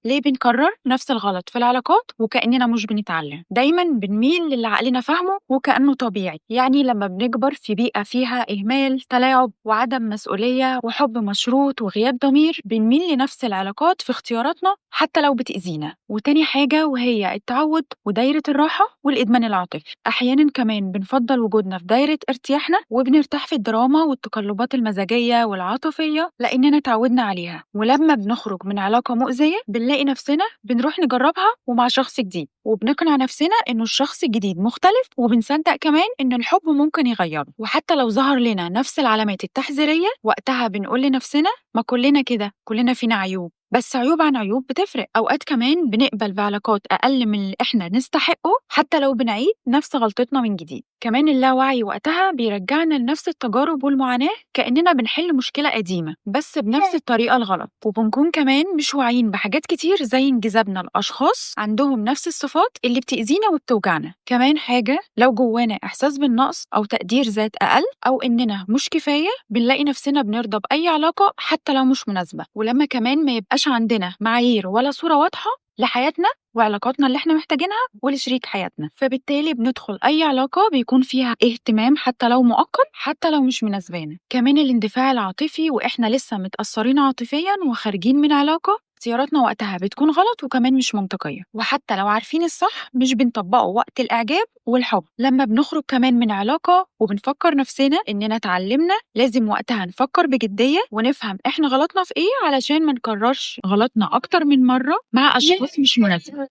ليه بنكرر نفس الغلط في العلاقات وكأننا مش بنتعلم؟ دايما بنميل للي عقلنا فاهمه وكأنه طبيعي، يعني لما بنكبر في بيئة فيها إهمال، تلاعب، وعدم مسؤولية وحب مشروط وغياب ضمير، بنميل لنفس العلاقات في اختياراتنا حتى لو بتأذينا. وتاني حاجة وهي التعود ودايرة الراحة والإدمان العاطفي، أحيانا كمان بنفضل وجودنا في دايرة ارتياحنا وبنرتاح في الدراما والتقلبات المزاجية والعاطفية لأننا تعودنا عليها. ولما بنخرج من علاقة مؤذية بنلاقي نفسنا بنروح نجربها ومع شخص جديد، وبنقنع نفسنا إنه الشخص الجديد مختلف، وبنصدق كمان إن الحب ممكن يغيره. وحتى لو ظهر لنا نفس العلامات التحذيرية وقتها بنقول لنفسنا ما كلنا كده، كلنا فينا عيوب، بس عيوب عن عيوب بتفرق. أوقات كمان بنقبل بعلاقات أقل من اللي إحنا نستحقه حتى لو بنعيد نفس غلطتنا من جديد. كمان اللاوعي وقتها بيرجعنا لنفس التجارب والمعاناة كأننا بنحل مشكلة قديمة بس بنفس الطريقة الغلط، وبنكون كمان مش واعيين بحاجات كتير زي انجذابنا لأشخاص عندهم نفس الصفات اللي بتأذينا وبتوجعنا. كمان حاجة، لو جوانا إحساس بالنقص أو تقدير ذات أقل أو إننا مش كفاية بنلاقي نفسنا بنرضى بأي علاقة حتى لو مش مناسبة. ولما كمان ما يبقاش عندنا معايير ولا صورة واضحة لحياتنا وعلاقاتنا اللي احنا محتاجينها ولشريك حياتنا، فبالتالي بندخل أي علاقة بيكون فيها اهتمام حتى لو مؤقت، حتى لو مش مناسبانا. كمان الاندفاع العاطفي وإحنا لسه متأثرين عاطفيا وخارجين من علاقة، اختياراتنا وقتها بتكون غلط وكمان مش منطقية، وحتى لو عارفين الصح مش بنطبقه وقت الإعجاب والحب. لما بنخرج كمان من علاقة وبنفكر نفسنا إننا اتعلمنا، لازم وقتها نفكر بجدية ونفهم إحنا غلطنا في إيه علشان ما نكررش غلطنا أكتر من مرة مع أشخاص مش مناسبة.